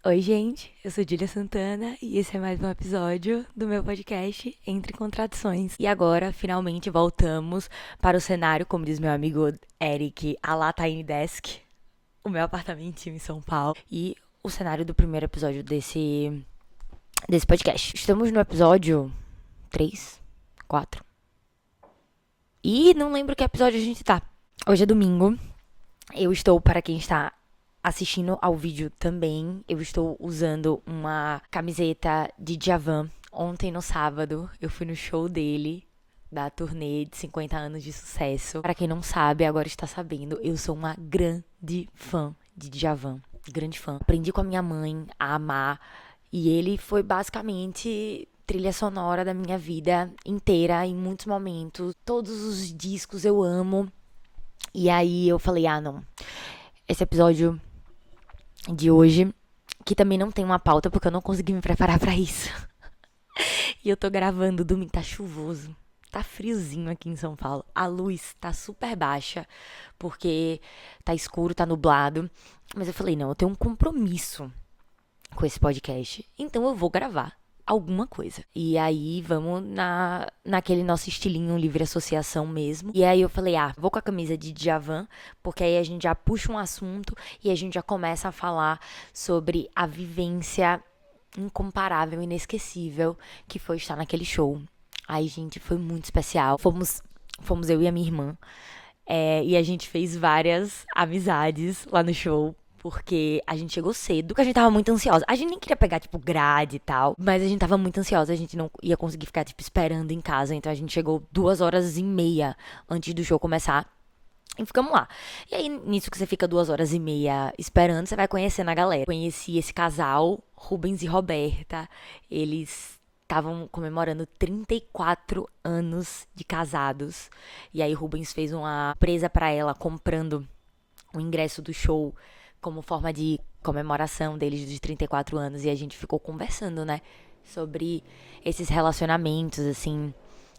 Oi, gente, eu sou Julia Santana e esse é mais um episódio do meu podcast Entre Contradições. E agora, finalmente, voltamos para o cenário, como diz meu amigo Eric, a la Tiny Desk, o meu apartamentinho em São Paulo. E o cenário do primeiro episódio desse podcast. Estamos no episódio 3, 4. E não lembro que episódio a gente tá. Hoje é domingo. Eu estou, para quem está assistindo ao vídeo também, eu estou usando uma camiseta de Djavan. Ontem, no sábado, eu fui no show dele, da turnê de 50 anos de sucesso. Para quem não sabe, agora está sabendo, eu sou uma grande fã de Djavan. Grande fã. Aprendi com a minha mãe a amar. E ele foi basicamente trilha sonora da minha vida inteira, em muitos momentos. Todos os discos eu amo. E aí eu falei, não. Esse episódio de hoje, que também não tem uma pauta, porque eu não consegui me preparar pra isso. E eu tô gravando domingo, tá chuvoso. Tá friozinho aqui em São Paulo. A luz tá super baixa, porque tá escuro, tá nublado. Mas eu falei, não, eu tenho um compromisso com esse podcast. Então eu vou gravar alguma coisa. E aí vamos naquele nosso estilinho livre associação mesmo. E aí eu falei, vou com a camisa de Djavan, porque aí a gente já puxa um assunto e a gente já começa a falar sobre a vivência incomparável, inesquecível que foi estar naquele show. Aí, gente, foi muito especial. Fomos eu e a minha irmã. E a gente fez várias amizades lá no show. Porque a gente chegou cedo, que a gente tava muito ansiosa. A gente nem queria pegar, tipo, grade e tal. Mas a gente tava muito ansiosa, a gente não ia conseguir ficar, tipo, esperando em casa. Então a gente chegou 2 horas e meia antes do show começar. E ficamos lá. E aí, nisso que você fica 2 horas e meia esperando, você vai conhecendo a galera. Conheci esse casal, Rubens e Roberta. Eles estavam comemorando 34 anos de casados. E aí, Rubens fez uma presa pra ela, comprando o ingresso do show como forma de comemoração deles de 34 anos. E a gente ficou conversando, né? Sobre esses relacionamentos, assim,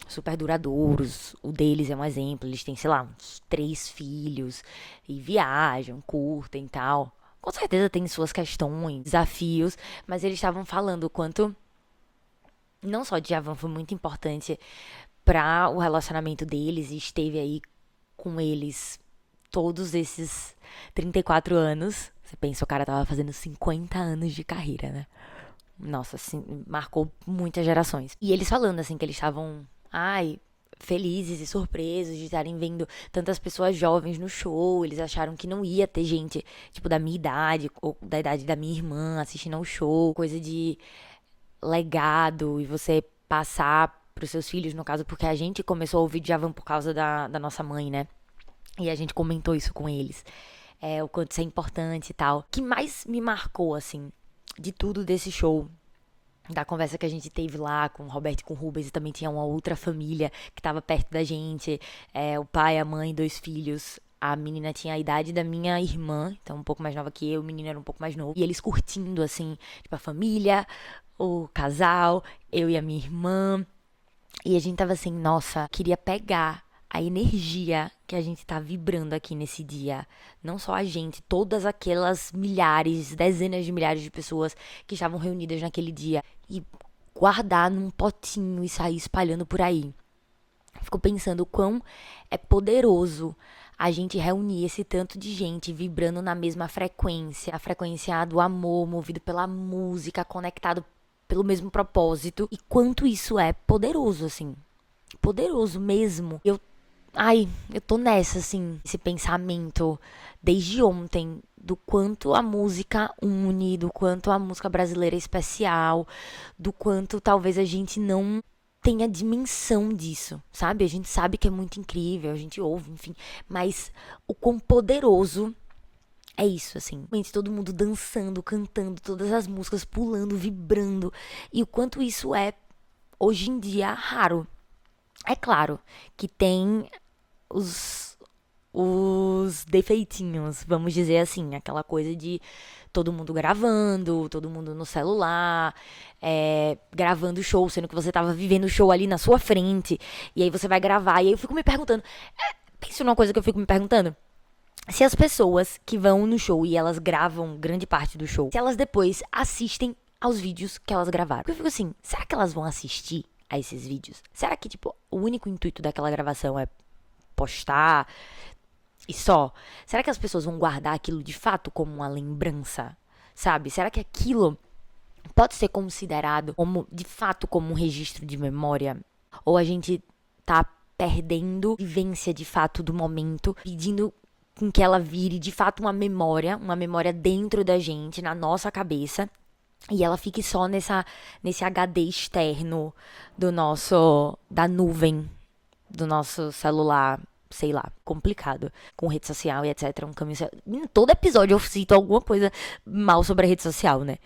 super duradouros. O deles é um exemplo. Eles têm, sei lá, uns 3 filhos. E viajam, curtem e tal. Com certeza tem suas questões, desafios. Mas eles estavam falando o quanto não só Djavan foi muito importante para o relacionamento deles. E esteve aí com eles todos esses 34 anos. Você pensa, o cara tava fazendo 50 anos de carreira, né? Nossa, assim, marcou muitas gerações. E eles falando, assim, que eles estavam, felizes e surpresos de estarem vendo tantas pessoas jovens no show. Eles acharam que não ia ter gente, tipo, da minha idade, ou da idade da minha irmã, assistindo ao show. Coisa de legado e você passar pros seus filhos, no caso, porque a gente começou a ouvir Djavan por causa da nossa mãe, né? E a gente comentou isso com eles. O quanto isso é importante e tal. O que mais me marcou, assim, de tudo desse show, da conversa que a gente teve lá com o Roberto e com o Rubens, e também tinha uma outra família que tava perto da gente. O pai, a mãe, 2 filhos. A menina tinha a idade da minha irmã, então um pouco mais nova que eu, o menino era um pouco mais novo. E eles curtindo, assim, tipo, a família, o casal, eu e a minha irmã. E a gente tava assim, nossa, queria pegar a energia que a gente tá vibrando aqui nesse dia. Não só a gente, todas aquelas milhares, dezenas de milhares de pessoas que estavam reunidas naquele dia. E guardar num potinho e sair espalhando por aí. Fico pensando o quão é poderoso a gente reunir esse tanto de gente vibrando na mesma frequência. A frequência do amor, movido pela música, conectado pelo mesmo propósito. E quanto isso é poderoso, assim. Poderoso mesmo. Eu tô nessa, assim, esse pensamento desde ontem do quanto a música une, do quanto a música brasileira é especial, do quanto talvez a gente não tenha dimensão disso, sabe? A gente sabe que é muito incrível, a gente ouve, enfim, mas o quão poderoso é isso, assim. Todo mundo dançando, cantando, todas as músicas pulando, vibrando, e o quanto isso é, hoje em dia, raro. É claro que tem os defeitinhos, vamos dizer assim, aquela coisa de todo mundo gravando, todo mundo no celular, gravando o show, sendo que você tava vivendo o show ali na sua frente, e aí você vai gravar, e aí eu fico me perguntando, pensa numa coisa que eu fico me perguntando, Se as pessoas que vão no show e elas gravam grande parte do show, se elas depois assistem aos vídeos que elas gravaram. Porque eu fico assim, será que elas vão assistir a esses vídeos? Será que, tipo, o único intuito daquela gravação é postar e só? Será que as pessoas vão guardar aquilo de fato como uma lembrança? Sabe? Será que aquilo pode ser considerado como, de fato, como um registro de memória? Ou a gente tá perdendo a vivência de fato do momento, pedindo com que ela vire de fato uma memória dentro da gente, na nossa cabeça, e ela fique só nesse HD externo da nuvem, do nosso celular, sei lá, complicado, com rede social e etc. Em todo episódio eu cito alguma coisa mal sobre a rede social, né?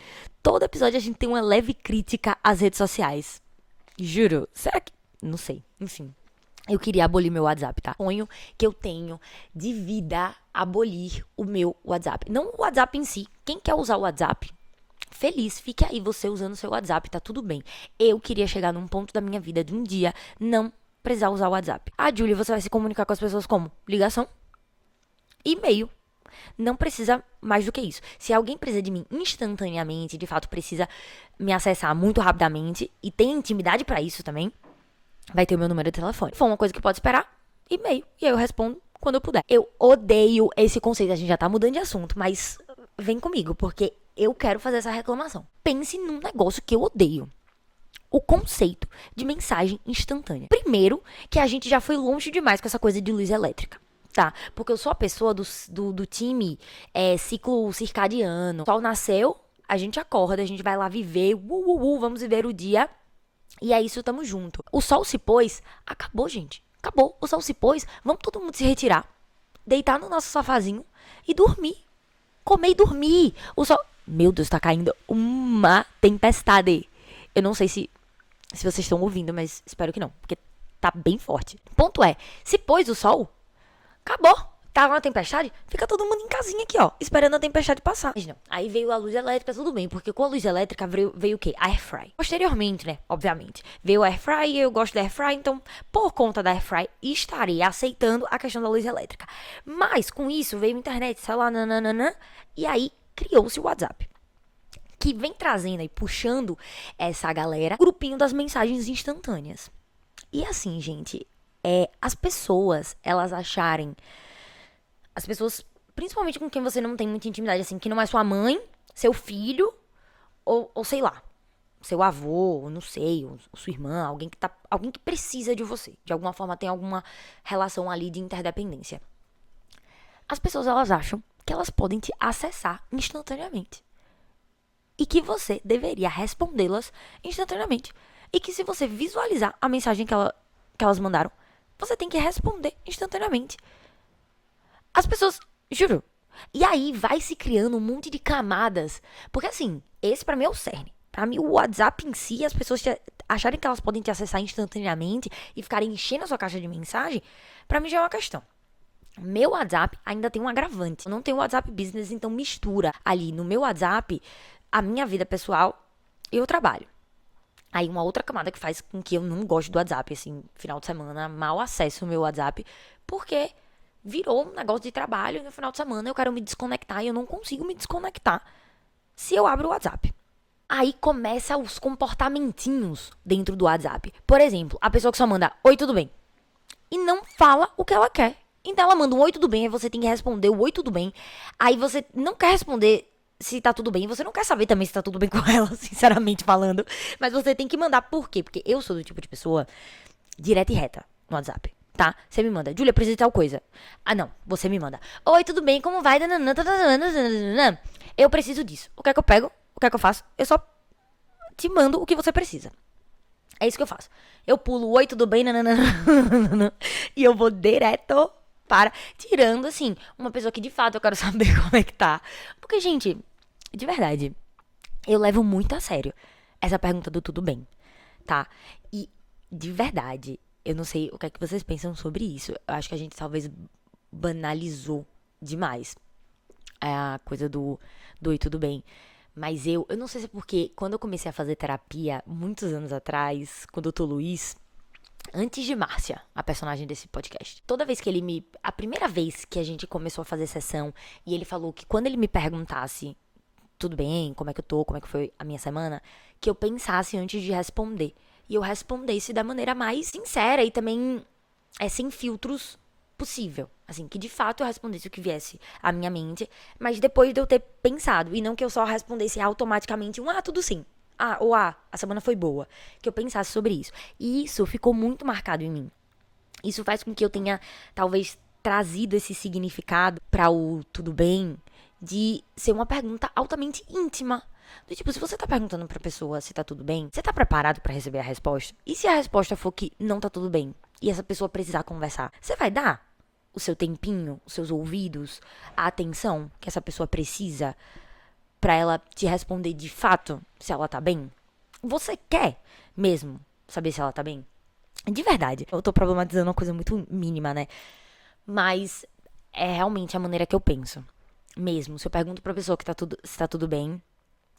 Todo episódio a gente tem uma leve crítica às redes sociais. Juro. Será que... Não sei. Enfim. Eu queria abolir meu WhatsApp, tá? Sonho que eu tenho de vida abolir o meu WhatsApp. Não o WhatsApp em si. Quem quer usar o WhatsApp, feliz, fique aí você usando o seu WhatsApp, tá tudo bem. Eu queria chegar num ponto da minha vida de um dia não precisar usar o WhatsApp. Julie, você vai se comunicar com as pessoas como? Ligação? E-mail. Não precisa mais do que isso. Se alguém precisa de mim instantaneamente, de fato precisa me acessar muito rapidamente e tem intimidade pra isso também, vai ter o meu número de telefone. Se for uma coisa que pode esperar, e-mail. E aí eu respondo quando eu puder. Eu odeio esse conceito. A gente já tá mudando de assunto, mas vem comigo, porque eu quero fazer essa reclamação. Pense num negócio que eu odeio. O conceito de mensagem instantânea. Primeiro, que a gente já foi longe demais com essa coisa de luz elétrica. Tá? Porque eu sou a pessoa do time ciclo circadiano. O sol nasceu, a gente acorda, a gente vai lá viver, vamos viver o dia. E é isso, tamo junto. O sol se pôs, acabou, gente. Acabou. O sol se pôs, vamos todo mundo se retirar, deitar no nosso sofazinho e dormir. Comer e dormir. O sol... Meu Deus, tá caindo uma tempestade. Eu não sei se vocês estão ouvindo, mas espero que não, porque tá bem forte. Ponto é, se pôs o sol, acabou. Tá uma tempestade, fica todo mundo em casinha aqui, ó, esperando a tempestade passar. Mas não, aí veio a luz elétrica, tudo bem, porque com a luz elétrica veio o quê? A Airfry. Posteriormente, né, obviamente, veio a Airfry e eu gosto da Airfry, então, por conta da Airfry, estarei aceitando a questão da luz elétrica. Mas, com isso, veio a internet, celular, nananana, e aí criou-se o WhatsApp, que vem trazendo e puxando essa galera, grupinho das mensagens instantâneas. E assim, gente, as pessoas, principalmente com quem você não tem muita intimidade, assim, que não é sua mãe, seu filho, ou sei lá, seu avô, não sei, ou sua irmã, alguém que precisa de você. De alguma forma tem alguma relação ali de interdependência. As pessoas, elas acham que elas podem te acessar instantaneamente. E que você deveria respondê-las instantaneamente. E que se você visualizar a mensagem que elas mandaram, você tem que responder instantaneamente. As pessoas, juro. E aí vai se criando um monte de camadas. Porque assim, esse pra mim é o cerne. Pra mim, o WhatsApp em si, as pessoas acharem que elas podem te acessar instantaneamente e ficarem enchendo a sua caixa de mensagem, pra mim já é uma questão. Meu WhatsApp ainda tem um agravante. Eu não tenho WhatsApp Business, então mistura ali no meu WhatsApp a minha vida pessoal e o trabalho. Aí uma outra camada que faz com que eu não goste do WhatsApp, assim, final de semana, mal acesso o meu WhatsApp, porque virou um negócio de trabalho e no final de semana eu quero me desconectar e eu não consigo me desconectar se eu abro o WhatsApp. Aí começa os comportamentinhos dentro do WhatsApp. Por exemplo, a pessoa que só manda oi, tudo bem? E não fala o que ela quer. Então ela manda um oi, tudo bem, aí você tem que responder o oi, tudo bem. Aí você não quer responder se tá tudo bem, você não quer saber também se tá tudo bem com ela, sinceramente falando. Mas você tem que mandar por quê? Porque eu sou do tipo de pessoa direta e reta no WhatsApp, tá? Você me manda, Júlia, preciso de tal coisa. Ah, não, você me manda. Oi, tudo bem, como vai? Eu preciso disso. O que é que eu pego? O que é que eu faço? Eu só te mando o que você precisa. É isso que eu faço. Eu pulo, oi, tudo bem? E eu vou direto para... Tirando, assim, uma pessoa que de fato eu quero saber como é que tá. Porque, gente, de verdade, eu levo muito a sério essa pergunta do tudo bem, tá? E, de verdade, eu não sei o que é que vocês pensam sobre isso. Eu acho que a gente talvez banalizou demais a coisa do oi, tudo bem. Mas eu não sei se é porque quando eu comecei a fazer terapia, muitos anos atrás, com o Dr. Luiz, Antes de Márcia, a personagem desse podcast. Toda vez que ele me... A primeira vez que a gente começou a fazer sessão e ele falou que quando ele me perguntasse tudo bem, como é que eu tô, como é que foi a minha semana, que eu pensasse antes de responder. E eu respondesse da maneira mais sincera e também sem filtros possível. Assim, que de fato eu respondesse o que viesse à minha mente, mas depois de eu ter pensado, e não que eu só respondesse automaticamente tudo sim. A semana foi boa. Que eu pensasse sobre isso. E isso ficou muito marcado em mim. Isso faz com que eu tenha, talvez, trazido esse significado para o tudo bem, de ser uma pergunta altamente íntima. Do tipo, se você tá perguntando pra pessoa se tá tudo bem, você tá preparado pra receber a resposta? E se a resposta for que não tá tudo bem, e essa pessoa precisar conversar, você vai dar o seu tempinho, os seus ouvidos, a atenção que essa pessoa precisa pra ela te responder de fato se ela tá bem? Você quer mesmo saber se ela tá bem? De verdade. Eu tô problematizando uma coisa muito mínima, né? Mas é realmente a maneira que eu penso. Mesmo. Se eu pergunto pra pessoa que se tá tudo bem,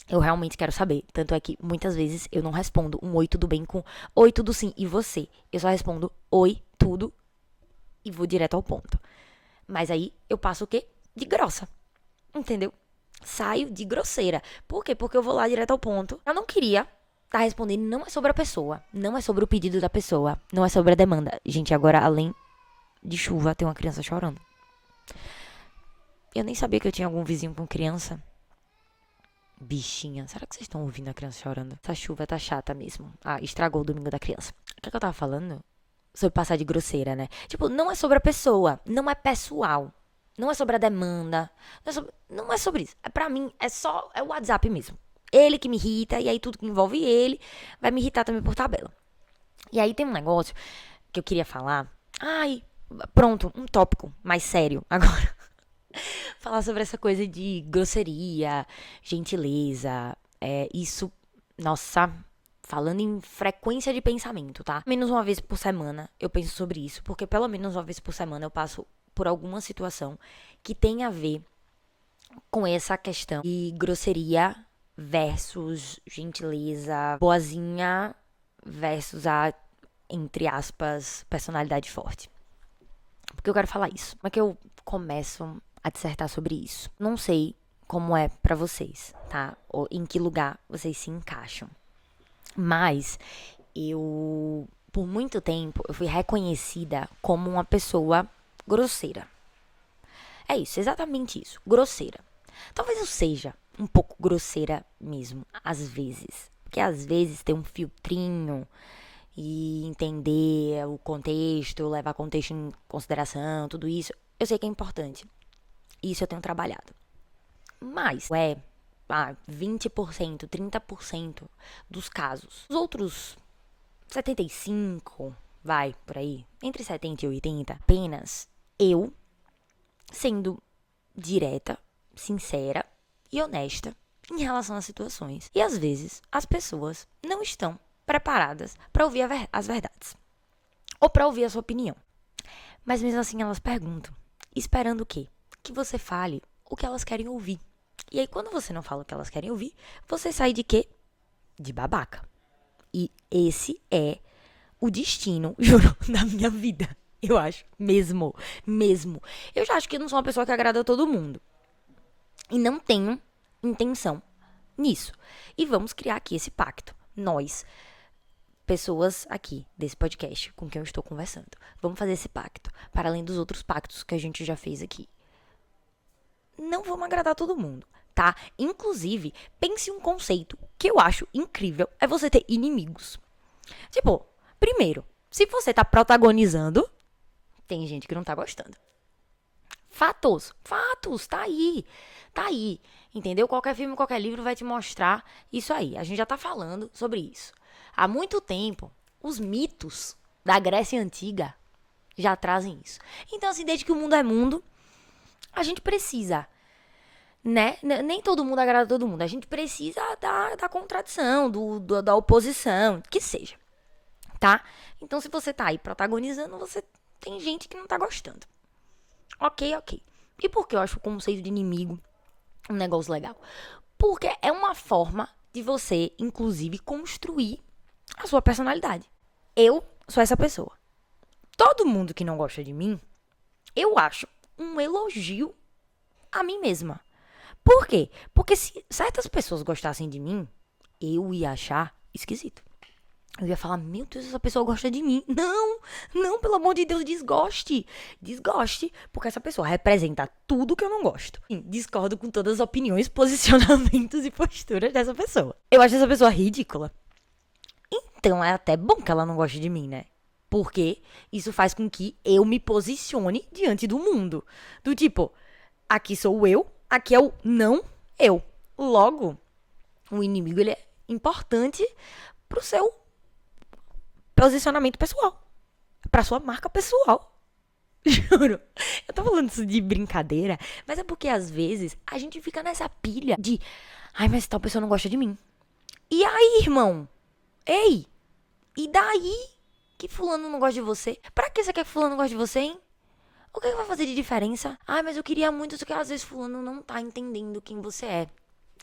eu realmente quero saber. Tanto é que muitas vezes eu não respondo um oi, tudo bem com oi, tudo sim, e você? Eu só respondo oi, tudo e vou direto ao ponto. Mas aí eu passo o quê? De grossa. Entendeu? Saio de grosseira. Por quê? Porque eu vou lá direto ao ponto. Eu não queria tá respondendo, não é sobre a pessoa, não é sobre o pedido da pessoa, não é sobre a demanda. Gente, agora além de chuva, tem uma criança chorando. Eu nem sabia que eu tinha algum vizinho com criança. Bichinha, será que vocês estão ouvindo a criança chorando? Essa chuva tá chata mesmo. Estragou o domingo da criança. O que eu tava falando? Sobre passar de grosseira, né? Tipo, não é sobre a pessoa, não é pessoal. Não é sobre a demanda. Não é sobre isso. Pra mim, é o WhatsApp mesmo. Ele que me irrita, e aí tudo que envolve ele vai me irritar também por tabela. E aí tem um negócio que eu queria falar. Pronto, um tópico mais sério agora. Falar sobre essa coisa de grosseria, gentileza. Isso, nossa, falando em frequência de pensamento, tá? Menos uma vez por semana eu penso sobre isso, porque pelo menos uma vez por semana eu passo por alguma situação que tem a ver com essa questão de grosseria versus gentileza, boazinha versus a, entre aspas, personalidade forte. Porque eu quero falar isso. Como é que eu começo a dissertar sobre isso? Não sei como é pra vocês, tá? Ou em que lugar vocês se encaixam. Mas por muito tempo, eu fui reconhecida como uma pessoa grosseira. É isso, exatamente isso, grosseira. Talvez eu seja um pouco grosseira mesmo, às vezes. Porque às vezes tem um filtrinho e entender o contexto, levar o contexto em consideração, tudo isso, eu sei que é importante. Isso eu tenho trabalhado. Mas 20%, 30% dos casos. Os outros 75%, vai, por aí, entre 70 e 80%, apenas eu sendo direta, sincera e honesta em relação às situações. E às vezes as pessoas não estão preparadas para ouvir as verdades ou para ouvir a sua opinião. Mas mesmo assim elas perguntam, esperando o quê? Que você fale o que elas querem ouvir. E aí quando você não fala o que elas querem ouvir, você sai de quê? De babaca. E esse é o destino, juro, da minha vida. Eu acho. Mesmo. Eu já acho que eu não sou uma pessoa que agrada a todo mundo. E não tenho intenção nisso. E vamos criar aqui esse pacto. Nós, pessoas aqui desse podcast com quem eu estou conversando, vamos fazer esse pacto. Para além dos outros pactos que a gente já fez aqui. Não vamos agradar a todo mundo, tá? Inclusive, pense um conceito que eu acho incrível. É você ter inimigos. Tipo, primeiro, se você tá protagonizando, tem gente que não tá gostando. Fatos, tá aí, entendeu? Qualquer filme, qualquer livro vai te mostrar isso aí. A gente já tá falando sobre isso. Há muito tempo, os mitos da Grécia Antiga já trazem isso. Então, assim, desde que o mundo é mundo, a gente precisa, né? Nem todo mundo agrada todo mundo. A gente precisa da contradição, da oposição, que seja, tá? Então, se você tá aí protagonizando, você tem gente que não tá gostando. Ok. E por que eu acho o conceito de inimigo um negócio legal? Porque é uma forma de você, inclusive, construir a sua personalidade. Eu sou essa pessoa. Todo mundo que não gosta de mim, eu acho um elogio a mim mesma. Por quê? Porque se certas pessoas gostassem de mim, eu ia achar esquisito. Eu ia falar, meu Deus, essa pessoa gosta de mim. Não, não, pelo amor de Deus, desgoste. Desgoste, porque essa pessoa representa tudo que eu não gosto. Sim, discordo com todas as opiniões, posicionamentos e posturas dessa pessoa. Eu acho essa pessoa ridícula. Então é até bom que ela não goste de mim, né? Porque isso faz com que eu me posicione diante do mundo. Do tipo, aqui sou eu, aqui é o não eu. Logo, o inimigo ele é importante pro seu posicionamento pessoal, pra sua marca pessoal. Juro. Eu tô falando isso de brincadeira, mas é porque às vezes a gente fica nessa pilha de, ai, mas tal pessoa não gosta de mim. E aí, irmão? Ei, e daí que fulano não gosta de você? Pra que você quer que fulano goste de você, hein? O que vai fazer de diferença? Ai, mas eu queria muito, só que às vezes fulano não tá entendendo quem você é.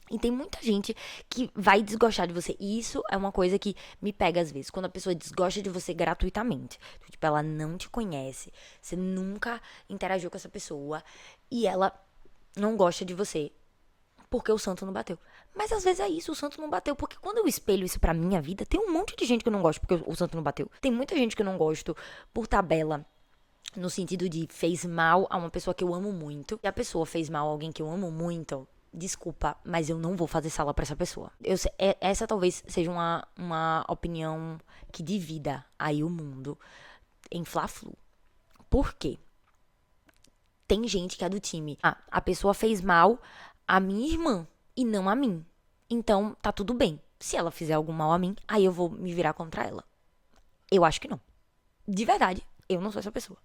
E tem muita gente que vai desgostar de você. E isso é uma coisa que me pega às vezes. Quando a pessoa desgosta de você gratuitamente. Tipo, ela não te conhece. Você nunca interagiu com essa pessoa. E ela não gosta de você. Porque o santo não bateu. Mas às vezes é isso, o santo não bateu. Porque quando eu espelho isso pra minha vida, tem um monte de gente que eu não gosto porque o santo não bateu. Tem muita gente que eu não gosto por tabela. No sentido de fez mal a uma pessoa que eu amo muito. E a pessoa fez mal a alguém que eu amo muito. Desculpa, mas eu não vou fazer sala pra essa pessoa. Essa talvez seja uma opinião que divida aí o mundo em Fla-Flu. Por quê? Tem gente que é do time. Ah, a pessoa fez mal a minha irmã e não a mim. Então, tá tudo bem. Se ela fizer algum mal a mim, aí eu vou me virar contra ela. Eu acho que não. De verdade, eu não sou essa pessoa.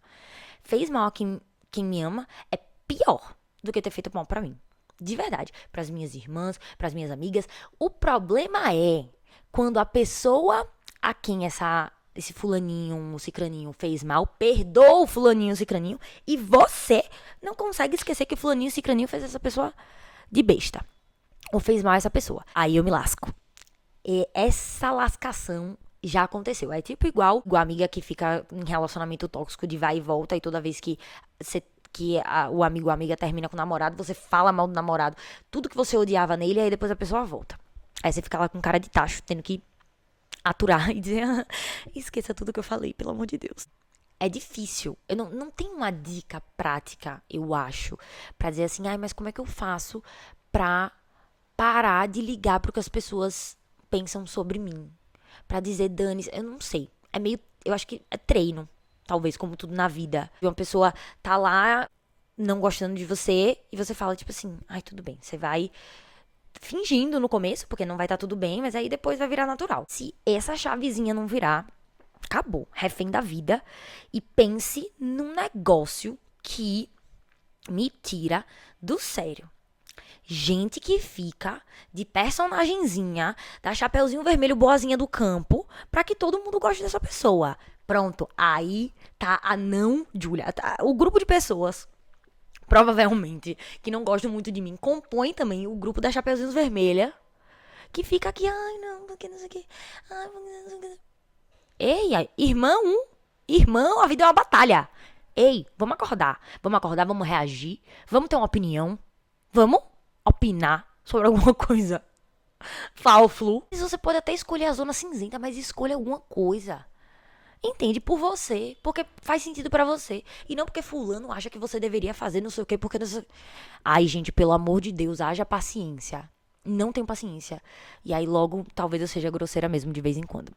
Fez mal a quem me ama é pior do que ter feito mal pra mim. De verdade, pras minhas irmãs, pras minhas amigas. O problema é quando a pessoa a quem esse fulaninho, o cicraninho fez mal, perdoa o fulaninho, o cicraninho, e você não consegue esquecer que fulaninho, o cicraninho fez essa pessoa de besta. Ou fez mal a essa pessoa. Aí eu me lasco. E essa lascação já aconteceu. É tipo igual a amiga que fica em relacionamento tóxico de vai e volta, e toda vez que o amigo ou a amiga termina com o namorado, você fala mal do namorado, tudo que você odiava nele, aí depois a pessoa volta. Aí você fica lá com cara de tacho, tendo que aturar e dizer, esqueça tudo que eu falei, pelo amor de Deus. É difícil. Eu não tenho uma dica prática, eu acho, pra dizer assim, mas como é que eu faço pra parar de ligar pro que as pessoas pensam sobre mim? Pra dizer, dane, eu não sei. Eu acho que é treino. Talvez, como tudo na vida. Uma pessoa tá lá não gostando de você e você fala, tipo assim, ai, tudo bem. Você vai fingindo no começo, porque não vai estar tudo bem, mas aí depois vai virar natural. Se essa chavezinha não virar, acabou. Refém da vida. E pense num negócio que me tira do sério. Gente que fica de personagenzinha, da Chapeuzinho Vermelho boazinha do campo, pra que todo mundo goste dessa pessoa. Pronto, aí tá a não Júlia. Tá, o grupo de pessoas, provavelmente, que não gostam muito de mim, compõe também o grupo da Chapeuzinhos Vermelha, que fica aqui, ai não, porque não sei o que. Ai, não sei o que. Ei, irmão, a vida é uma batalha. Ei, vamos acordar, vamos reagir, vamos ter uma opinião, vamos opinar sobre alguma coisa. Fla-Flu. Você pode até escolher a zona cinzenta, mas escolha alguma coisa. Entende? Por você, porque faz sentido pra você. E não porque fulano acha que você deveria fazer não sei o que, porque não sei... Ai, gente, pelo amor de Deus, haja paciência. Não tenho paciência. E aí logo, talvez eu seja grosseira mesmo de vez em quando.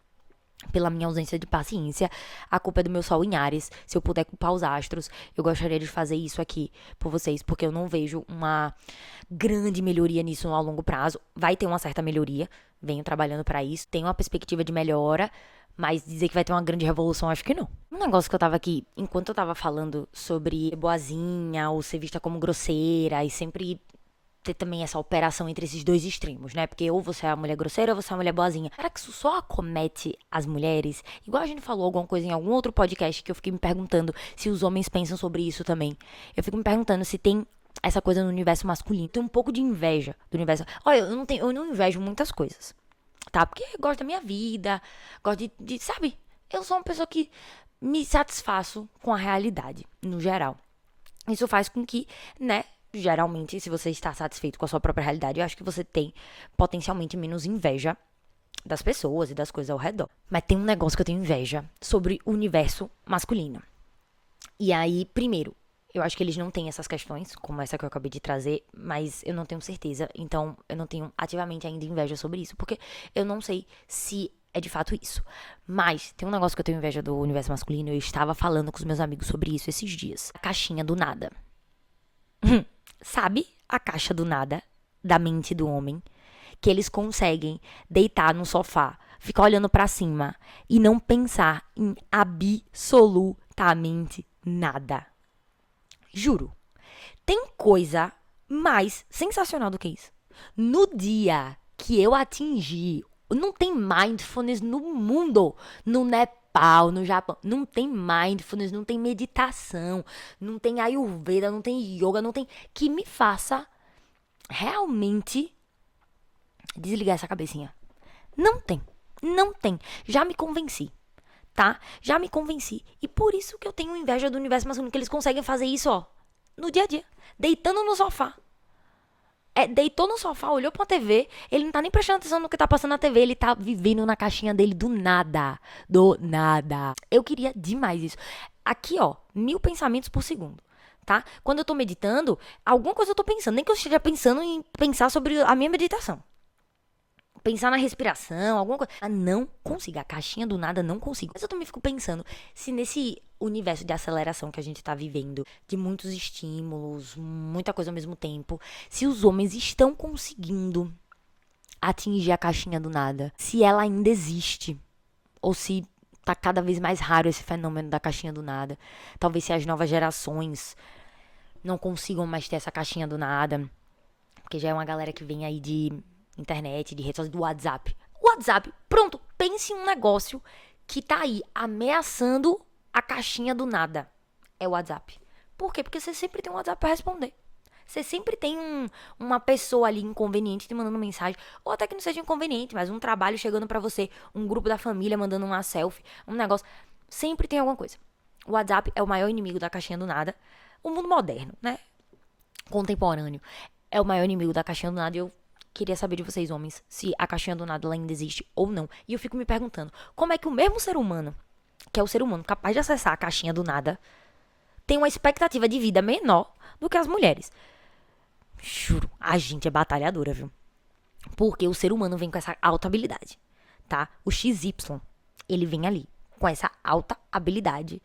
Pela minha ausência de paciência, a culpa é do meu sol em Áries. Se eu puder culpar os astros, eu gostaria de fazer isso aqui por vocês, porque eu não vejo uma grande melhoria nisso a longo prazo. Vai ter uma certa melhoria, venho trabalhando pra isso, tenho uma perspectiva de melhora, mas dizer que vai ter uma grande revolução, acho que não. Um negócio que eu tava aqui, enquanto eu tava falando sobre boazinha ou ser vista como grosseira e sempre ter também essa operação entre esses dois extremos, né? Porque ou você é a mulher grosseira ou você é a mulher boazinha. Será que isso só acomete as mulheres? Igual a gente falou alguma coisa em algum outro podcast que eu fiquei me perguntando se os homens pensam sobre isso também. Eu fico me perguntando se tem essa coisa no universo masculino. Tem um pouco de inveja do universo. Olha, eu não invejo muitas coisas, tá? Porque eu gosto da minha vida, gosto sabe? Eu sou uma pessoa que me satisfaço com a realidade, no geral. Isso faz com que, né, geralmente, se você está satisfeito com a sua própria realidade, eu acho que você tem potencialmente menos inveja das pessoas e das coisas ao redor. Mas tem um negócio que eu tenho inveja sobre o universo masculino. E aí, primeiro, eu acho que eles não têm essas questões, como essa que eu acabei de trazer, mas eu não tenho certeza. Então, eu não tenho ativamente ainda inveja sobre isso, porque eu não sei se é de fato isso. Mas tem um negócio que eu tenho inveja do universo masculino, eu estava falando com os meus amigos sobre isso esses dias. A caixinha do nada. Sabe a caixa do nada da mente do homem? Que eles conseguem deitar no sofá, ficar olhando pra cima e não pensar em absolutamente nada. Juro. Tem coisa mais sensacional do que isso. No dia que eu atingi, não tem mindfulness no mundo, no Nepal, no Japão, não tem mindfulness, não tem meditação, não tem Ayurveda, não tem yoga, não tem que me faça realmente desligar essa cabecinha. Não tem. Não tem. Já me convenci. Tá? Já me convenci. E por isso que eu tenho inveja do universo masculino, que eles conseguem fazer isso, ó, no dia a dia. Deitando no sofá. Deitou no sofá, olhou pra TV, ele não tá nem prestando atenção no que tá passando na TV, ele tá vivendo na caixinha dele do nada. Do nada. Eu queria demais isso. Aqui, ó, 1000 pensamentos por segundo. Tá? Quando eu tô meditando, alguma coisa eu tô pensando. Nem que eu esteja pensando em pensar sobre a minha meditação. Pensar na respiração, alguma coisa. Ah, não consigo. A caixinha do nada não consigo. Mas eu também fico pensando se nesse universo de aceleração que a gente tá vivendo, de muitos estímulos, muita coisa ao mesmo tempo, se os homens estão conseguindo atingir a caixinha do nada, se ela ainda existe, ou se tá cada vez mais raro esse fenômeno da caixinha do nada. Talvez se as novas gerações não consigam mais ter essa caixinha do nada, porque já é uma galera que vem aí de internet, de redes sociais, do WhatsApp. WhatsApp, pronto, pense em um negócio que tá aí ameaçando a caixinha do nada. É o WhatsApp. Por quê? Porque você sempre tem um WhatsApp pra responder. Você sempre tem uma pessoa ali inconveniente te mandando mensagem, ou até que não seja inconveniente, mas um trabalho chegando pra você, um grupo da família mandando uma selfie, um negócio. Sempre tem alguma coisa. O WhatsApp é o maior inimigo da caixinha do nada. O mundo moderno, né? Contemporâneo. É o maior inimigo da caixinha do nada e eu queria saber de vocês, homens, se a caixinha do nada ela ainda existe ou não. E eu fico me perguntando, como é que o mesmo ser humano, que é o ser humano capaz de acessar a caixinha do nada, tem uma expectativa de vida menor do que as mulheres? Juro, a gente é batalhadora, viu? Porque o ser humano vem com essa alta habilidade, tá? O XY, ele vem ali com essa alta habilidade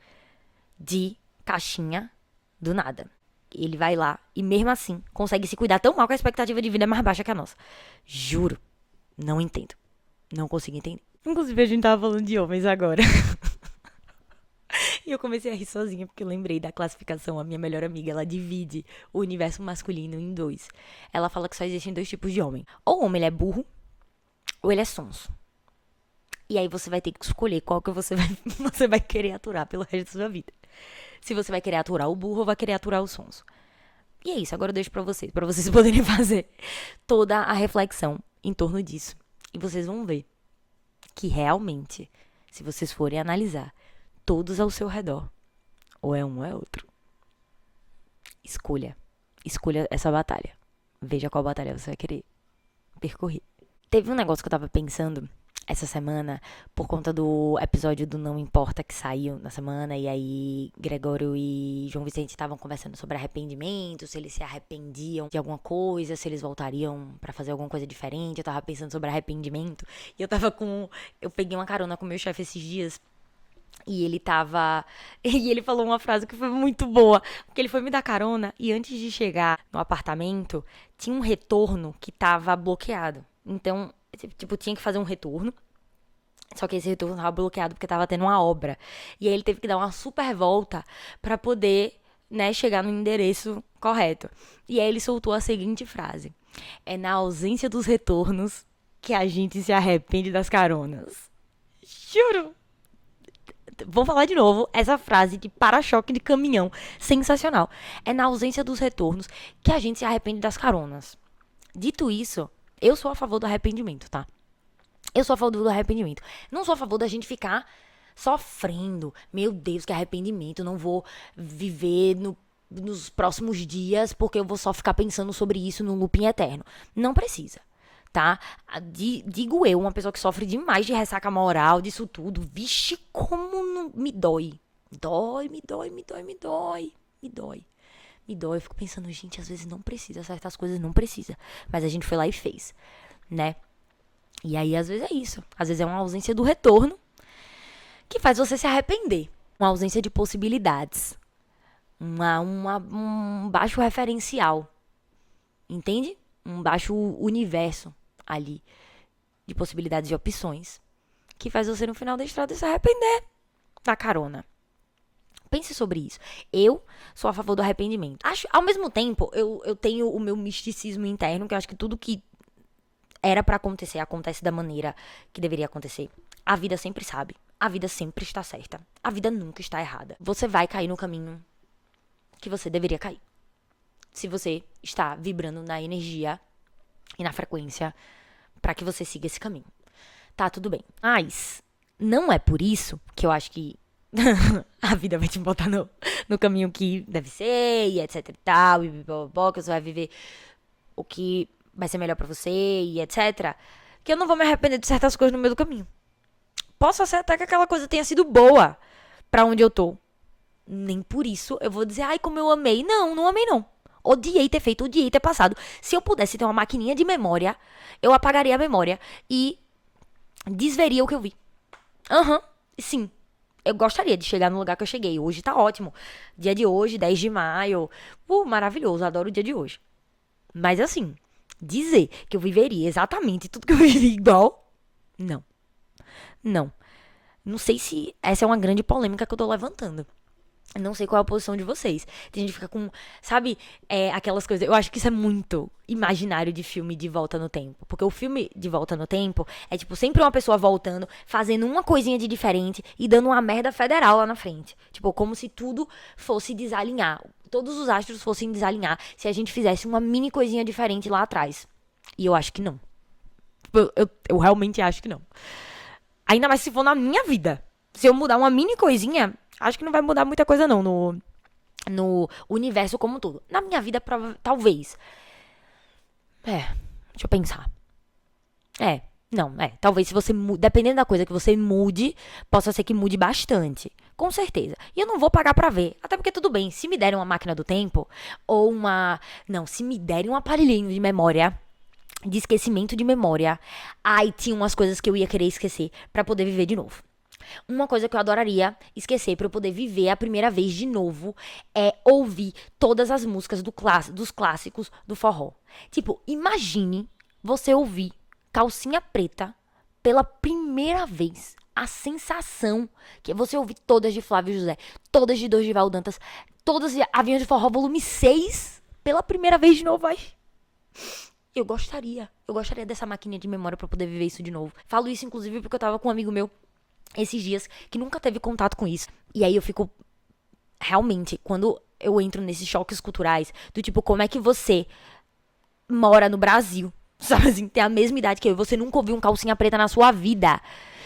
de caixinha do nada. Ele vai lá e mesmo assim consegue se cuidar tão mal que a expectativa de vida é mais baixa que a nossa. Juro. Não entendo. Não consigo entender. Inclusive a gente tava falando de homens agora. E eu comecei a rir sozinha porque eu lembrei da classificação. A minha melhor amiga, ela divide o universo masculino em dois. Ela fala que só existem dois tipos de homem. Ou o homem ele é burro, ou ele é sonso. E aí você vai ter que escolher qual que você vai querer aturar pelo resto da sua vida. Se você vai querer aturar o burro ou vai querer aturar o sonso. E é isso, agora eu deixo pra vocês poderem fazer toda a reflexão em torno disso. E vocês vão ver que realmente, se vocês forem analisar, todos ao seu redor, ou é um ou é outro. Escolha essa batalha. Veja qual batalha você vai querer percorrer. Teve um negócio que eu tava pensando essa semana, por conta do episódio do Não Importa que saiu na semana, e aí Gregório e João Vicente estavam conversando sobre arrependimento, se eles se arrependiam de alguma coisa, se eles voltariam pra fazer alguma coisa diferente. Eu tava pensando sobre arrependimento, e eu peguei uma carona com o meu chefe esses dias, e ele falou uma frase que foi muito boa, porque ele foi me dar carona, e antes de chegar no apartamento, tinha um retorno que tava bloqueado. Então, tipo, tinha que fazer um retorno. Só que esse retorno tava bloqueado porque tava tendo uma obra. E aí ele teve que dar uma super volta pra poder, né, chegar no endereço correto. E aí ele soltou a seguinte frase: é na ausência dos retornos que a gente se arrepende das caronas. Juro! Vou falar de novo essa frase de para-choque de caminhão. Sensacional. É na ausência dos retornos que a gente se arrepende das caronas. Dito isso, eu sou a favor do arrependimento, tá? Eu sou a favor do arrependimento. Não sou a favor da gente ficar sofrendo. Meu Deus, que arrependimento, eu não vou viver nos próximos dias porque eu vou só ficar pensando sobre isso no looping eterno. Não precisa, tá? Digo eu, uma pessoa que sofre demais de ressaca moral, disso tudo. Vixe, como não, me dói. Me dói. Eu fico pensando, gente, às vezes não precisa, certas coisas não precisa. Mas a gente foi lá e fez, né? E aí, às vezes é isso. Às vezes é uma ausência do retorno que faz você se arrepender. Uma ausência de possibilidades. Um baixo referencial. Entende? Um baixo universo ali de possibilidades e opções. Que faz você, no final da estrada, se arrepender da carona. Pense sobre isso. Eu sou a favor do arrependimento. Ao mesmo tempo, eu tenho o meu misticismo interno, que eu acho que tudo que era pra acontecer, acontece da maneira que deveria acontecer. A vida sempre sabe. A vida sempre está certa. A vida nunca está errada. Você vai cair no caminho que você deveria cair. Se você está vibrando na energia e na frequência pra que você siga esse caminho. Tá, tudo bem. Mas não é por isso que eu acho que a vida vai te botar no caminho que deve ser, e etc e tal, e blá, que você vai viver o que vai ser melhor pra você, e etc. Que eu não vou me arrepender de certas coisas no meio do caminho. Posso ser até que aquela coisa tenha sido boa pra onde eu tô. Nem por isso eu vou dizer, ai, como eu amei. Não amei não. Odiei ter feito, odiei ter passado. Se eu pudesse ter uma maquininha de memória, eu apagaria a memória e desveria o que eu vi. Sim. Eu gostaria de chegar no lugar que eu cheguei. Hoje tá ótimo. Dia de hoje, 10 de maio. Maravilhoso. Adoro o dia de hoje. Mas assim, dizer que eu viveria exatamente tudo que eu vivi igual, não. Não sei se essa é uma grande polêmica que eu tô levantando. Não sei qual é a posição de vocês. Tem gente que fica com, sabe, aquelas coisas. Eu acho que isso é muito imaginário de filme de volta no tempo. Porque o filme de volta no tempo é, tipo, sempre uma pessoa voltando, fazendo uma coisinha de diferente e dando uma merda federal lá na frente. Tipo, como se tudo fosse desalinhar. Todos os astros fossem desalinhar se a gente fizesse uma mini coisinha diferente lá atrás. E eu acho que não. Eu realmente acho que não. Ainda mais se for na minha vida. Se eu mudar uma mini coisinha, acho que não vai mudar muita coisa não no universo como um todo. Na minha vida, talvez. Deixa eu pensar. Talvez se você dependendo da coisa que você mude, possa ser que mude bastante. Com certeza. E eu não vou pagar pra ver. Até porque tudo bem, se me derem uma máquina do tempo, ou se me derem um aparelhinho de memória, de esquecimento de memória, aí tinha umas coisas que eu ia querer esquecer pra poder viver de novo. Uma coisa que eu adoraria esquecer pra eu poder viver a primeira vez de novo é ouvir todas as músicas dos clássicos do forró. Tipo, imagine você ouvir Calcinha Preta pela primeira vez. A sensação que é você ouvir todas de Flávio José, todas de Dorival Dantas, todas de Aviões de Forró volume 6 pela primeira vez de novo. Eu gostaria dessa maquininha de memória pra poder viver isso de novo. Falo isso inclusive porque eu tava com um amigo meu esses dias que nunca teve contato com isso. E aí eu fico, realmente, quando eu entro nesses choques culturais, do tipo, como é que você mora no Brasil, sabe assim, tem a mesma idade que eu, você nunca ouviu um Calcinha Preta na sua vida.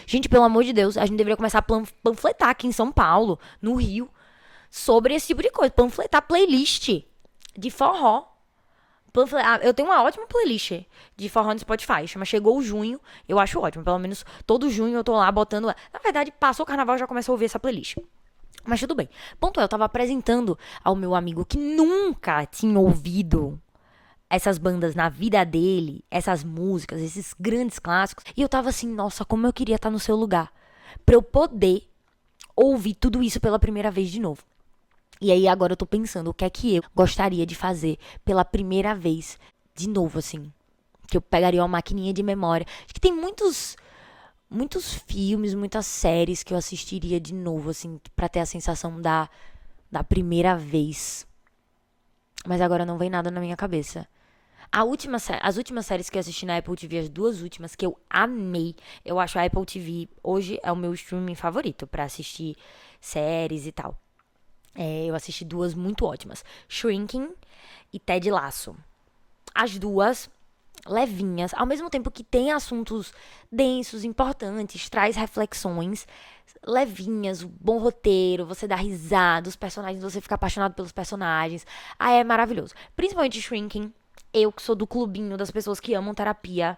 Gente, pelo amor de Deus, a gente deveria começar a panfletar aqui em São Paulo, no Rio, sobre esse tipo de coisa. Panfletar playlist de forró. Eu tenho uma ótima playlist de forró no Spotify, chama Chegou o Junho, eu acho ótimo, pelo menos todo junho eu tô lá botando, na verdade passou o carnaval eu já começo a ouvir essa playlist, mas tudo bem. Ponto é, eu tava apresentando ao meu amigo que nunca tinha ouvido essas bandas na vida dele, essas músicas, esses grandes clássicos, e eu tava assim, nossa, como eu queria estar no seu lugar, pra eu poder ouvir tudo isso pela primeira vez de novo. E aí agora eu tô pensando o que é que eu gostaria de fazer pela primeira vez de novo, assim. Que eu pegaria uma maquininha de memória. Acho que tem muitos filmes, muitas séries que eu assistiria de novo, assim, pra ter a sensação da primeira vez. Mas agora não vem nada na minha cabeça. As últimas séries que eu assisti na Apple TV, as duas últimas que eu amei. Eu acho a Apple TV hoje é o meu streaming favorito pra assistir séries e tal. Eu assisti duas muito ótimas. Shrinking e Ted Lasso. As duas levinhas, ao mesmo tempo que tem assuntos densos, importantes, traz reflexões levinhas, um bom roteiro, você dá risada, os personagens, você fica apaixonado pelos personagens. Ah, é maravilhoso. Principalmente Shrinking, eu que sou do clubinho das pessoas que amam terapia.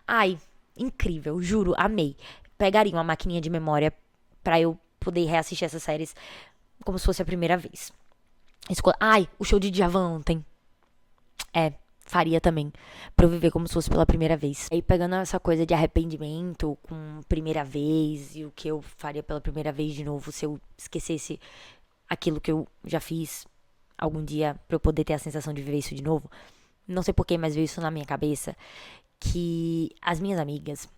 Ai, incrível, juro, amei. Pegaria uma maquininha de memória pra eu poder reassistir essas séries como se fosse a primeira vez. Ai, o show de Djavan ontem. Faria também, pra eu viver como se fosse pela primeira vez. Aí pegando essa coisa de arrependimento com primeira vez e o que eu faria pela primeira vez de novo se eu esquecesse aquilo que eu já fiz algum dia pra eu poder ter a sensação de viver isso de novo. Não sei porquê, mas veio isso na minha cabeça, que as minhas amigas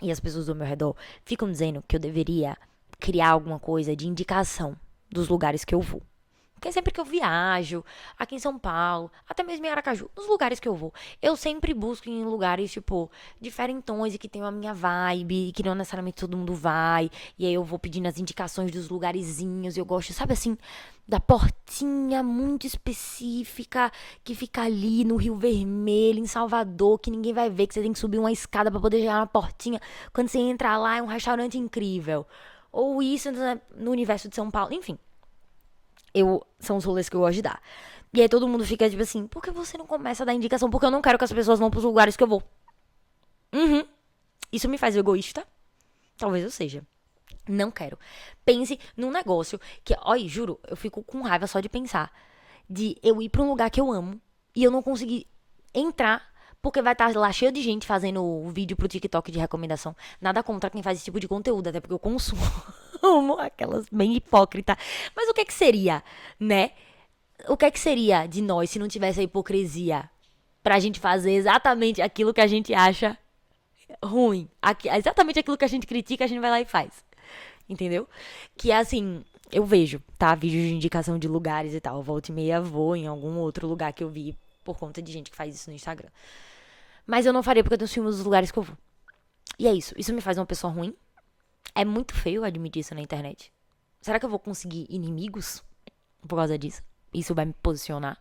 e as pessoas do meu redor ficam dizendo que eu deveria criar alguma coisa de indicação dos lugares que eu vou. Porque sempre que eu viajo, aqui em São Paulo, até mesmo em Aracaju, nos lugares que eu vou, eu sempre busco em lugares, tipo, diferentões e que tem a minha vibe, e que não necessariamente todo mundo vai. E aí eu vou pedindo as indicações dos lugarzinhos, eu gosto, sabe assim, da portinha muito específica que fica ali no Rio Vermelho, em Salvador, que ninguém vai ver, que você tem que subir uma escada pra poder chegar na portinha. Quando você entra lá, é um restaurante incrível. Ou isso no universo de São Paulo, enfim. São os rolês que eu gosto de dar. E aí todo mundo fica tipo assim, por que você não começa a dar indicação? Porque eu não quero que as pessoas vão pros lugares que eu vou. Isso me faz egoísta? Talvez eu seja. Não quero. Pense num negócio que, olha, juro, eu fico com raiva só de pensar. De eu ir pra um lugar que eu amo e eu não conseguir entrar porque vai estar lá cheio de gente fazendo o vídeo pro TikTok de recomendação. Nada contra quem faz esse tipo de conteúdo, até porque eu consumo aquelas bem hipócrita. Mas o que é que seria, né? O que é que seria de nós se não tivesse a hipocrisia pra gente fazer exatamente aquilo que a gente acha ruim? Exatamente aquilo que a gente critica, a gente vai lá e faz. Entendeu? Que é assim, eu vejo, tá? Vídeos de indicação de lugares e tal. Volta e meia vou em algum outro lugar que eu vi por conta de gente que faz isso no Instagram. Mas eu não faria porque eu tenho ciúme dos lugares que eu vou. E é isso. Isso me faz uma pessoa ruim? É muito feio admitir isso na internet. Será que eu vou conseguir inimigos por causa disso? Isso vai me posicionar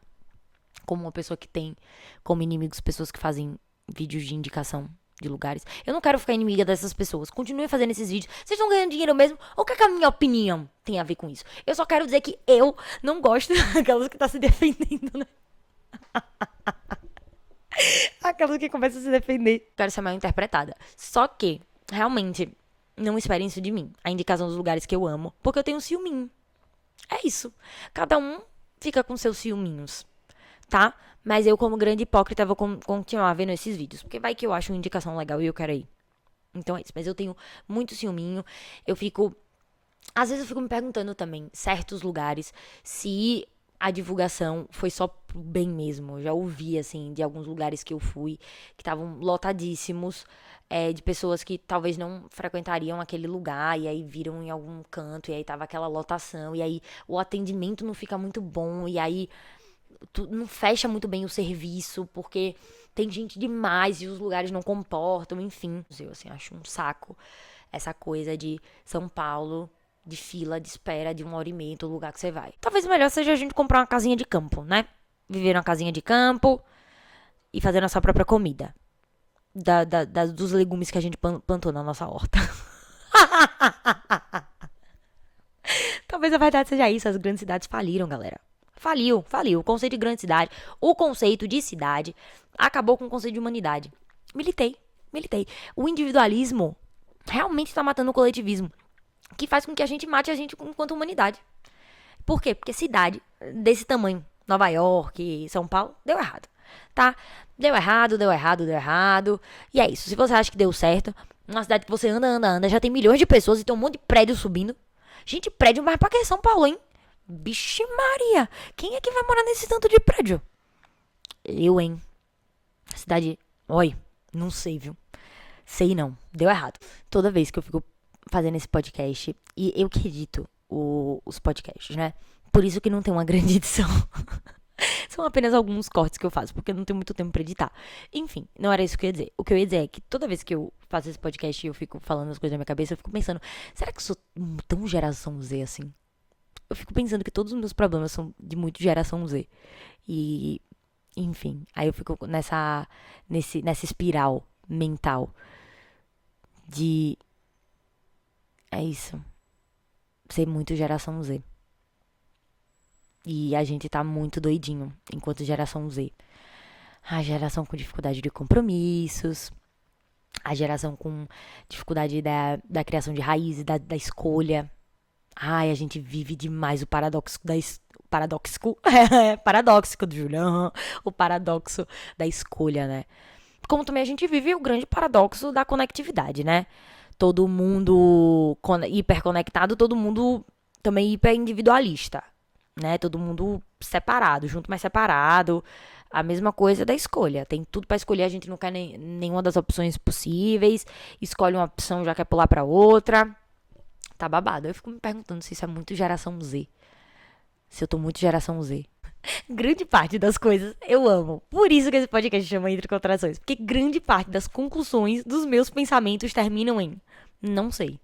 como uma pessoa que tem como inimigos pessoas que fazem vídeos de indicação de lugares. Eu não quero ficar inimiga dessas pessoas. Continue fazendo esses vídeos. Vocês estão ganhando dinheiro mesmo? Ou o que, é que a minha opinião tem a ver com isso? Eu só quero dizer que eu não gosto daquelas que tá se defendendo, né? Aquelas que começam a se defender. Quero ser mal interpretada. Só que, realmente, não esperem isso de mim. A indicação dos lugares que eu amo. Porque eu tenho um ciúminho. É isso. Cada um fica com seus ciúminhos. Tá? Mas eu, como grande hipócrita, vou continuar vendo esses vídeos. Porque vai que eu acho uma indicação legal e eu quero ir. Então é isso. Mas eu tenho muito ciúminho. Eu fico... Às vezes eu fico me perguntando também, certos lugares, se a divulgação foi só pro bem mesmo. Eu já ouvi, assim, de alguns lugares que eu fui, que estavam lotadíssimos, de pessoas que talvez não frequentariam aquele lugar, e aí viram em algum canto, e aí tava aquela lotação, e aí o atendimento não fica muito bom, e aí não fecha muito bem o serviço, porque tem gente demais e os lugares não comportam, enfim. Eu, assim, acho um saco essa coisa de São Paulo, de fila de espera de 1 hora e meia em todo lugar que você vai. Talvez o melhor seja a gente comprar uma casinha de campo, né? Viver numa casinha de campo e fazer nossa própria comida. Dos legumes que a gente plantou na nossa horta. Talvez a verdade seja isso, as grandes cidades faliram, galera. Faliu. O conceito de grande cidade, o conceito de cidade, acabou com o conceito de humanidade. Militei. O individualismo realmente tá matando o coletivismo, que faz com que a gente mate a gente enquanto humanidade. Por quê? Porque cidade desse tamanho, Nova York, São Paulo, deu errado, tá? Deu errado. E é isso. Se você acha que deu certo, uma cidade que você anda, já tem milhões de pessoas e tem um monte de prédio subindo. Gente, prédio mais pra que São Paulo, hein? Vixe Maria, quem é que vai morar nesse tanto de prédio? Eu, hein? Cidade, oi, não sei, viu? Sei não, deu errado. Toda vez que eu fico fazendo esse podcast, e eu que edito os podcasts, né? Por isso que não tem uma grande edição. São apenas alguns cortes que eu faço, porque eu não tenho muito tempo pra editar. Enfim, não era isso que eu ia dizer. O que eu ia dizer é que toda vez que eu faço esse podcast e eu fico falando as coisas na minha cabeça, eu fico pensando, será que eu sou tão geração Z assim? Eu fico pensando que todos os meus problemas são de muito geração Z. E Enfim, aí eu fico nessa espiral mental de. É isso. Ser muito geração Z. E a gente tá muito doidinho enquanto geração Z. A geração com dificuldade de compromissos, a geração com dificuldade da criação de raízes, da escolha. Ai, a gente vive demais o paradoxo paradoxo, paradoxo do Julião, o paradoxo da escolha, né? Como também a gente vive o grande paradoxo da conectividade, né? Todo mundo hiperconectado, todo mundo também hiperindividualista, né? Todo mundo separado, junto, mas separado. A mesma coisa da escolha. Tem tudo pra escolher, a gente não quer nenhuma das opções possíveis. Escolhe uma opção, já quer pular pra outra. Tá babado. Eu fico me perguntando se isso é muito geração Z. Se eu tô muito geração Z. Grande parte das coisas eu amo. Por isso que esse podcast chama Entre Contrações. Porque grande parte das conclusões dos meus pensamentos terminam em não sei.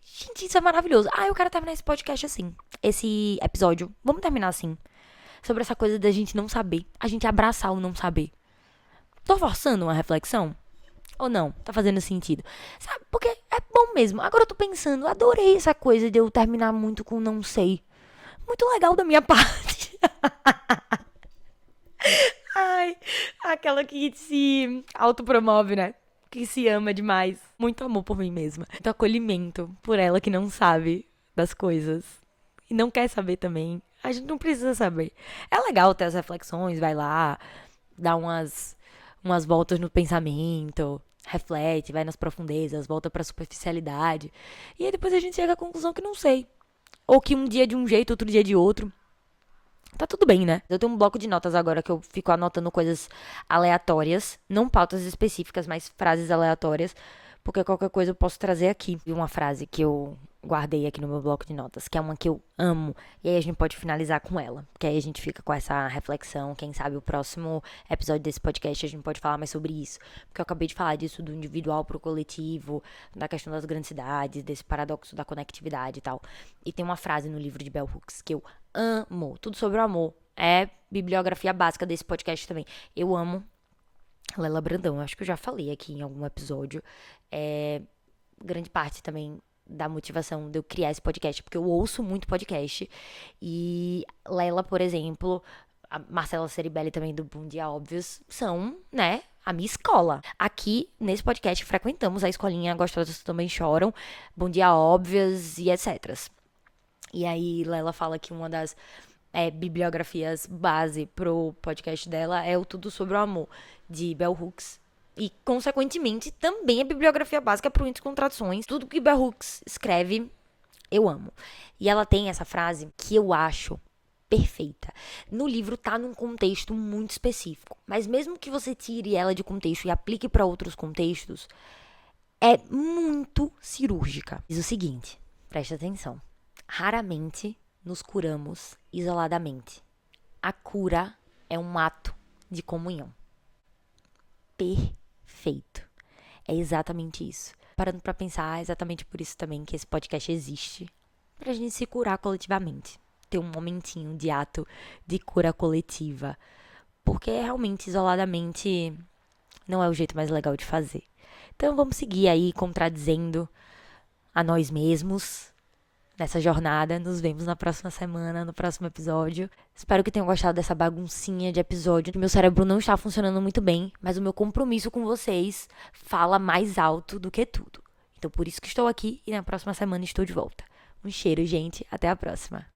Gente, isso é maravilhoso. Ah, eu quero terminar esse podcast assim. Esse episódio. Vamos terminar assim. Sobre essa coisa da gente não saber. A gente abraçar o não saber. Tô forçando uma reflexão? Ou não? Tá fazendo sentido? Sabe? Porque é bom mesmo. Agora eu tô pensando. Adorei essa coisa de eu terminar muito com não sei. Muito legal da minha parte. Ai, aquela que se autopromove, né? Que se ama demais. Muito amor por mim mesma. Muito acolhimento por ela que não sabe das coisas. E não quer saber também. A gente não precisa saber. É legal ter as reflexões, vai lá, dá umas voltas no pensamento, reflete, vai nas profundezas, volta pra superficialidade. E aí depois a gente chega à conclusão que não sei. Ou que um dia de um jeito, outro dia de outro. Tá tudo bem, né? Eu tenho um bloco de notas agora que eu fico anotando coisas aleatórias, não pautas específicas, mas frases aleatórias, porque qualquer coisa eu posso trazer aqui. E uma frase que eu guardei aqui no meu bloco de notas, que é uma que eu amo, e aí a gente pode finalizar com ela, porque aí a gente fica com essa reflexão. Quem sabe o próximo episódio desse podcast a gente pode falar mais sobre isso, porque eu acabei de falar disso do individual pro coletivo, da questão das grandes cidades, desse paradoxo da conectividade e tal. E tem uma frase no livro de Bell Hooks que eu amo, tudo sobre o amor. É bibliografia básica desse podcast também. Eu amo Lela Brandão, acho que eu já falei aqui em algum episódio. É grande parte também da motivação de eu criar esse podcast, porque eu ouço muito podcast. E Lela, por exemplo, a Marcela Ceribelli também do Bom Dia Óbvios, são, né, a minha escola. Aqui, nesse podcast, frequentamos a escolinha Gostosas Também Choram, Bom Dia Óbvios e etc. E aí, Lela fala que uma das bibliografias base pro podcast dela é o Tudo Sobre o Amor, de Bell Hooks. E, consequentemente, também é bibliografia básica pro Entre Contradições. Tudo que Bell Hooks escreve, eu amo. E ela tem essa frase que eu acho perfeita. No livro tá num contexto muito específico, mas mesmo que você tire ela de contexto e aplique para outros contextos, é muito cirúrgica. Diz o seguinte, presta atenção. Raramente nos curamos isoladamente. A cura é um ato de comunhão. Perfeito. É exatamente isso. Parando pra pensar, é exatamente por isso também que esse podcast existe. Pra gente se curar coletivamente. Ter um momentinho de ato de cura coletiva. Porque realmente, isoladamente, não é o jeito mais legal de fazer. Então vamos seguir aí contradizendo a nós mesmos nessa jornada. Nos vemos na próxima semana, no próximo episódio. Espero que tenham gostado dessa baguncinha de episódio. Meu cérebro não está funcionando muito bem, mas o meu compromisso com vocês fala mais alto do que tudo. Então por isso que estou aqui e na próxima semana estou de volta. Um cheiro, gente. Até a próxima.